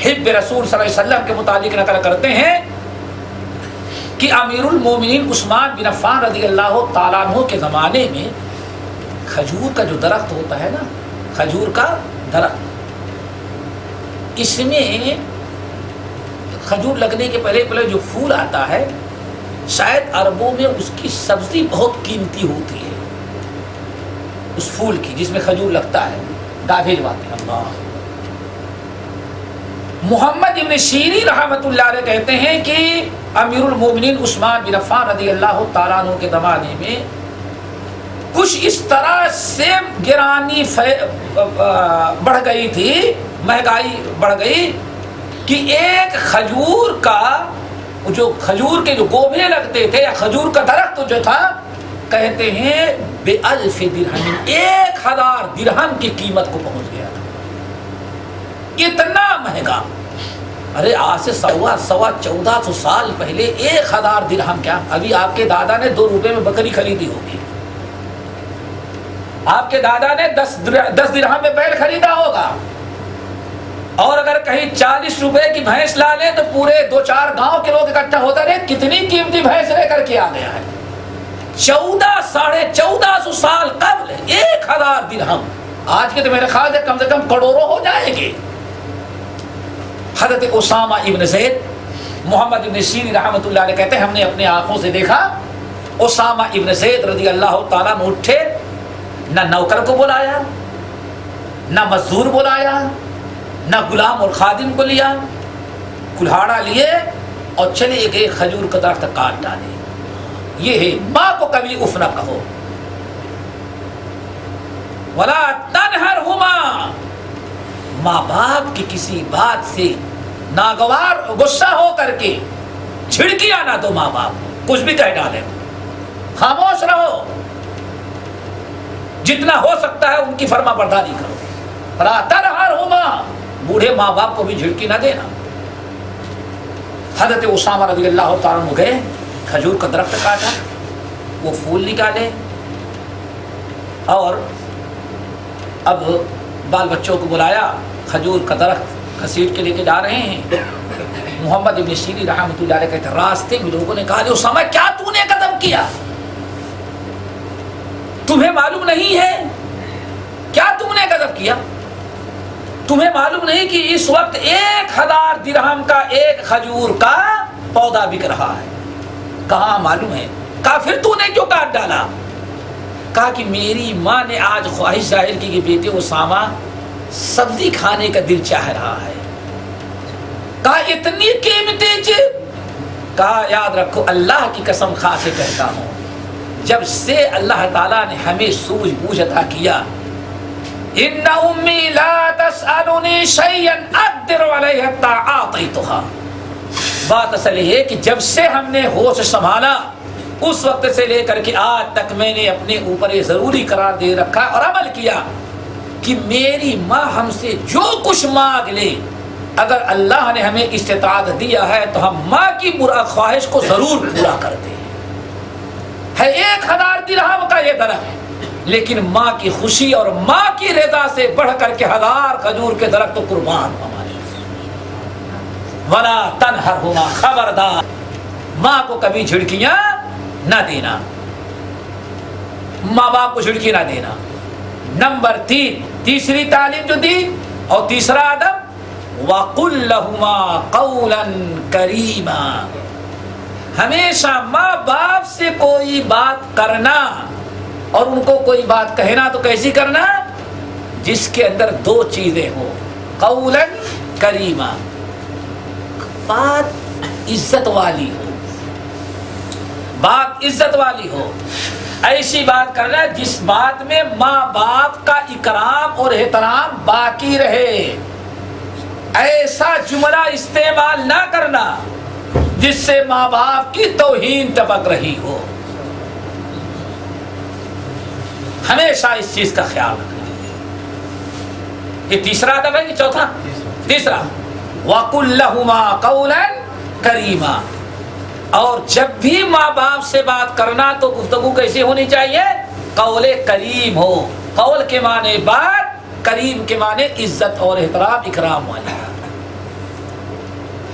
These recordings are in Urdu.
حب رسول صلی اللہ علیہ وسلم کے متعلق نقل کرتے ہیں کہ امیر المومنین عثمان بن عفان رضی اللہ تعالیٰ عنہ کے زمانے میں کھجور کا جو درخت ہوتا ہے نا، کھجور کا درخت، اس میں کھجور لگنے کے پہلے جو پھول آتا ہے، شاید عربوں میں اس کی سبزی بہت قیمتی ہوتی ہے، اس پھول کی جس میں کھجور لگتا ہے، بھیجواتے ہیں اللہ۔ محمد ابن سیرین رحمۃ اللہ علیہ کہتے ہیں کہ امیر المومنین عثمان بن عفان رضی اللہ تعالیٰ عنہ کے زمانے میں کچھ اس طرح سے گرانی بڑھ گئی تھی، مہنگائی بڑھ گئی کہ ایک کھجور کا جو کھجور کے جو گوبھے لگتے تھے یا کھجور کا درخت جو تھا، کہتے ہیں بِأَلْفِ دِرْہَمٍ، 1000 درہم کی قیمت کو پہنچ گیا تھا، اتنا مہنگا۔ ارے آج سے 1400 سال پہلے 1000 درہم کیا، ابھی آپ کے دادا نے 2 روپے میں بکری خریدی ہوگی، آپ کے دادا نے 10 درہم میں بیل خریدا ہوگا، اور اگر کہیں 40 روپے کی بھینس لا لیں تو پورے 2-4 گاؤں کے لوگ اکٹھا ہوتا رہے، کتنی قیمتی بھینس لے کر کے آ گیا ہے۔ 1400 سال قبل 1000 درہم، آج کے تو میرے خیال سے کم کروڑوں ہو جائیں گے۔ حضرت اسامہ ابن زید، محمد ابن سیرین رحمۃ اللہ علیہ کہتے ہیں ہم نے اپنے آنکھوں سے دیکھا، اسامہ ابن زید رضی اللہ تعالیٰ عنہ اٹھے، نہ نوکر کو بلایا، نہ مزدور بلایا، نہ غلام اور خادم کو لیا، کلہاڑا لیے اور چلے گئے کھجور کا درخت کاٹ ڈالے۔ یہ ہے ماں کو کبھی اف نہ کہو، ولا تنہرہما، ماں باپ کی کسی بات سے ناگوار غصہ ہو کر کے جھڑکیاں نہ دو، ماں باپ کچھ بھی کہہ ڈالے، خاموش رہو، جتنا ہو سکتا ہے ان کی فرما برداری کرو، ولا تنہرہما، بوڑھے ماں باپ کو بھی جھڑکی نہ دینا۔ حضرت اسامہ رضی اللہ تعالیٰ عنہ گئے، کھجور کا درخت کاٹا، وہ پھول نکالے، اور اب بال بچوں کو بلایا، کھجور کا درخت گھسیٹ کے لے کے جا رہے ہیں۔ محمد ابن سیرین رحمۃ اللہ علیہ کہتے ہیں راستے میں لوگوں نے کہا اسامہ کیا تو نے قدم کیا، تمہیں معلوم نہیں ہے کیا تم نے قدم کیا، تمہیں معلوم نہیں کہ اس وقت 1000 درہم کا ایک کھجور کا پودا بک رہا ہے؟ کہاں معلوم ہے، کہا پھر تو نے کیوں کاٹ ڈالا؟ کہا کہ میری ماں نے آج خواہش ظاہر کی کہ بیٹے اسامہ سبزی کھانے کا دل چاہ رہا ہے۔ کہا اتنی قیمتی چیز؟ کہا یاد رکھو اللہ کی قسم کھا کے کہتا ہوں، جب سے اللہ تعالیٰ نے ہمیں سوجھ بوجھ عطا کیا، ان امی لا تسألنی شیئا اقدر علیہ حتی اعطیتها، بات اصل ہے کہ جب سے ہم نے ہوش سنبھالا اس وقت سے لے کر کے آج تک میں نے اپنے اوپر یہ ضروری قرار دے رکھا اور عمل کیا کہ میری ماں ہم سے جو کچھ مانگ لے، اگر اللہ نے ہمیں استطاعت دیا ہے تو ہم ماں کی برا خواہش کو ضرور پورا کرتے ہیں۔ ہے 1000 درہم کا یہ درخت، لیکن ماں کی خوشی اور ماں کی رضا سے بڑھ کر کے 1000 کھجور کے درخت تو قربان ہمارے۔ ولا تنہرہما، خبردار ماں کو کبھی جھڑکیاں نہ دینا، ماں باپ کو جھڑکی نہ دینا۔ نمبر 3، تیسری تعلیم جو دی اور تیسرا ادب، وَقُلْ لَهُمَا قَوْلًا كَرِيمًا، ہمیشہ ماں باپ سے کوئی بات کرنا اور ان کو کوئی بات کہنا تو کیسی کرنا جس کے اندر 2 چیزیں ہوں، قولاً کریما، بات عزت والی ہو، بات عزت والی ہو، ایسی بات کرنا جس بات میں ماں باپ کا اکرام اور احترام باقی رہے، ایسا جملہ استعمال نہ کرنا جس سے ماں باپ کی توہین ٹپک رہی ہو، ہمیشہ اس چیز کا خیال رکھنا۔ یہ تیسرا ادب ہے کہ چوتھا؟ تیسرا، وَقُلْ لَهُمَا قَوْلًا كَرِيمًا، اور جب بھی ماں باپ سے بات کرنا تو گفتگو کیسی ہونی چاہیے؟ قول کریم ہو، قول کے معنی بات، کریم کے معنی عزت اور احترام اکرام والی۔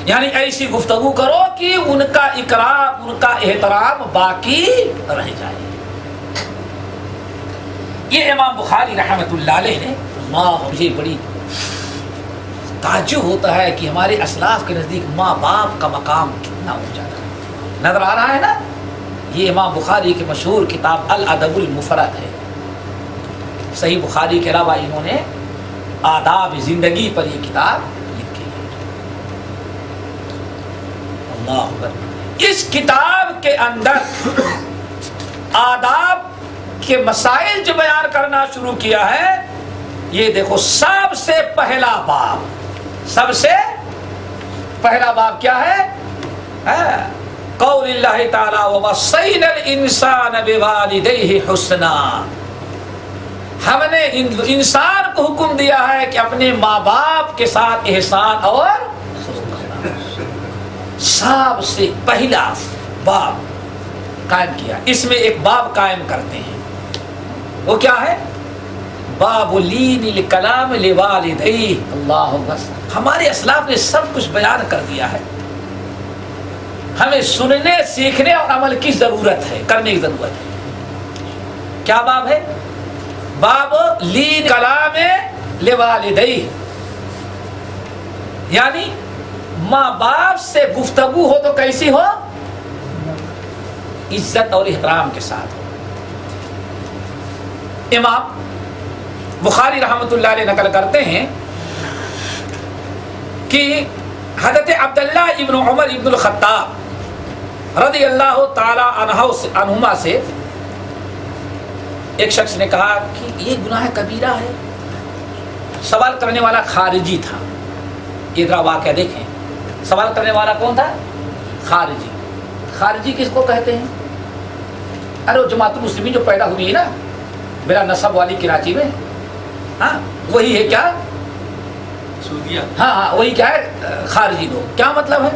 یعنی ایسی گفتگو کرو کہ ان کا اکرام ان کا احترام باقی رہ جائے. یہ امام بخاری رحمۃ اللہ علیہ نے مجھے بڑی تعجب ہوتا ہے کہ ہمارے اسلاف کے نزدیک ماں باپ کا مقام کتنا اونچا تھا. نظر آ رہا ہے نا. یہ امام بخاری کی مشہور کتاب الادب المفرد ہے. صحیح بخاری کے علاوہ انہوں نے آداب زندگی پر یہ کتاب لکھی ہے. اللہ اکبر. اس کتاب کے اندر آداب کے مسائل جو بیان کرنا شروع کیا ہے, یہ دیکھو سب سے پہلا باب کیا ہے؟ قول اللہ تعالی ووصینا الانسان بوالدیہ حسنا. ہم نے انسان کو حکم دیا ہے کہ اپنے ماں باپ کے ساتھ احسان اور سب سے پہلا باب قائم کیا. اس میں ایک باب قائم کرتے ہیں, وہ کیا ہے؟ باب لین الکلام لوالدیہ. اللہ بس ہمارے اسلاف نے سب کچھ بیان کر دیا ہے. ہمیں سننے سیکھنے اور عمل کی ضرورت ہے, کرنے کی ضرورت ہے. کیا باب ہے؟ باب لین کلام لوالدیہ. یعنی ماں باپ سے گفتگو ہو تو کیسی ہو؟ عزت اور احترام کے ساتھ ہو. امام بخاری رحمۃ اللہ علیہ نقل کرتے ہیں کہ حضرت عبداللہ ابن عمر ابن الخطاب رضی اللہ تعالی عنہما سے ایک شخص نے کہا کہ یہ گناہ کبیرہ ہے. سوال کرنے والا خارجی تھا. یہ ذرا واقعہ دیکھیں. سوال کرنے والا کون تھا؟ خارجی. خارجی کس کو کہتے ہیں؟ ارے وہ جماعت المسلمین جو پیدا ہوئی ہے نا بلا نسب والی کراچی میں, ہاں وہی ہے. کیا سعودیہ؟ ہاں وہی کیا ہے خارجی لوگ. کیا مطلب ہے؟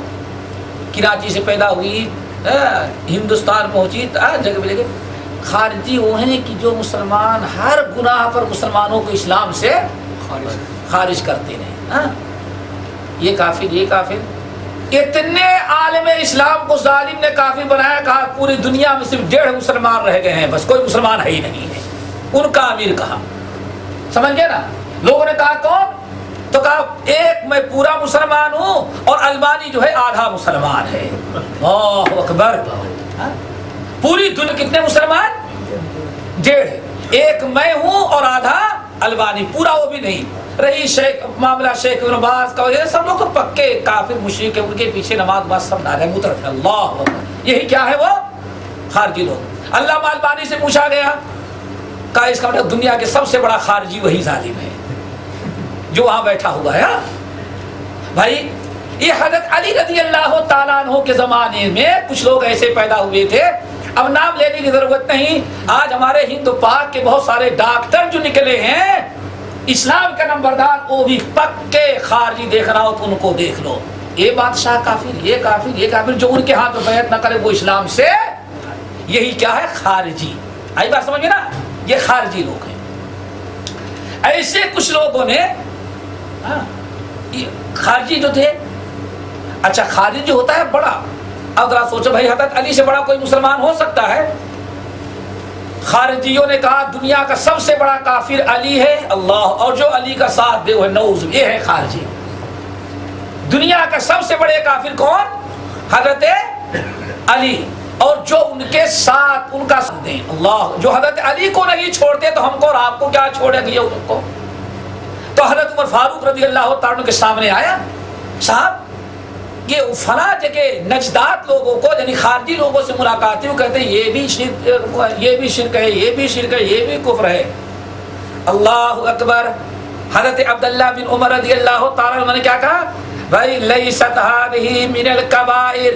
کراچی سے پیدا ہوئی, ہندوستان پہنچی, جگہ بہ جگہ. خارجی وہ ہیں کہ جو مسلمان ہر گناہ پر مسلمانوں کو اسلام سے خارج کرتے رہے. یہ کافر. اتنے عالم اسلام کو ظالم نے کافر بنایا, کہا پوری دنیا میں صرف 1.5 مسلمان رہ گئے ہیں, بس کوئی مسلمان ہے ہی نہیں ہے. ان کا امیر کہا, سمجھ گئے نا. لوگوں نے کہا کون؟ تو کہا ایک میں پورا مسلمان ہوں اور البانی جو ہے آدھا مسلمان ہے. اللہ اکبر. پوری دنیا کتنے مسلمان؟ 1.5. ایک میں ہوں اور آدھا البانی, پورا وہ بھی نہیں. رہی معاملہ شیخ ابن باز کا وغیرہ, سب لوگ پکے کافر مشرک ہیں, ان کے پیچھے نماز سب نعرہ متر ہے. اللہ اکبر. یہی کیا ہے وہ خارجی لوگ. علامہ البانی سے پوچھا گیا, کہا اس کا مطلب دنیا کے سب سے بڑا خارجی وہی ظالم ہے جو وہاں بیٹھا ہوا ہے. بھائی یہ حضرت علی رضی اللہ تعالیٰ عنہ کے زمانے میں کچھ لوگ ایسے پیدا ہوئے تھے. اب نام لینے کی ضرورت نہیں. آج ہمارے ہند پاک کے بہت سارے ڈاکٹر جو نکلے ہیں اسلام کا نمبردار, وہ بھی پکے خارجی. دیکھ رہا ہو تو ان کو دیکھ لو. یہ بادشاہ کافر, یہ کافر, جو ان کے ہاتھ میں بیعت نہ کرے وہ اسلام سے. یہی کیا ہے؟ خارجی. آئی بات سمجھ گئے نا. یہ خارجی لوگ ہیں. ایسے کچھ لوگوں نے خارجی جو تھے, اچھا خارجی جو ہوتا ہے بڑا. اب ذرا سوچو بھائی, حضرت علی سے بڑا کوئی مسلمان ہو سکتا ہے؟ خارجیوں نے کہا دنیا کا سب سے بڑا کافر علی ہے. اللہ, اور جو علی کا ساتھ دے وہ ہے نعوذ. یہ ہے خارجی. دنیا کا سب سے بڑے کافر کون؟ حضرت علی, اور جو ان کے ساتھ ان کا ساتھ دیں. اللہ, جو حضرت علی کو نہیں چھوڑتے تو ہم کو اور آپ کو کیا چھوڑے گئے ان کو. تو حضرت عمر فاروق رضی اللہ تعالیٰ کے سامنے آیا, صاحب یہ فلاں جگہ نجدات لوگوں کو یعنی خارجی لوگوں سے ملاقات ہوئی, کہتے ہیں یہ بھی شرک ہے, یہ بھی شرک ہے, یہ بھی کفر ہے. اللہ اکبر. حضرت عبداللہ بن عمر رضی اللہ تعالیٰ عنہ نے کیا کہا؟ بھائی لیست هذه من الکبائر,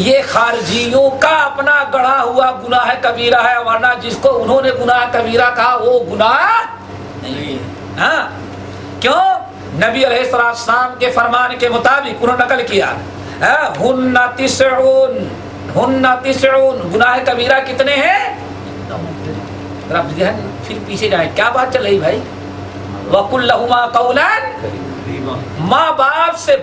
یہ خارجیوں کا اپنا گڑھا ہوا گناہ کبیرہ ہے, ورنہ جس کو انہوں نے گناہ کبیرہ کہا وہ گناہ نہیں. ہاں کیوں؟ نبی علیہ السلام کے فرمان کے مطابق انہوں نے نقل کیا ہن تسعون, گناہ کبیرہ کتنے ہیں؟ پھر پیچھے جائیں, کیا بات چل رہی بھائی؟ وَقُلْ لَهُمَا قَوْلًا, ماں باپ سے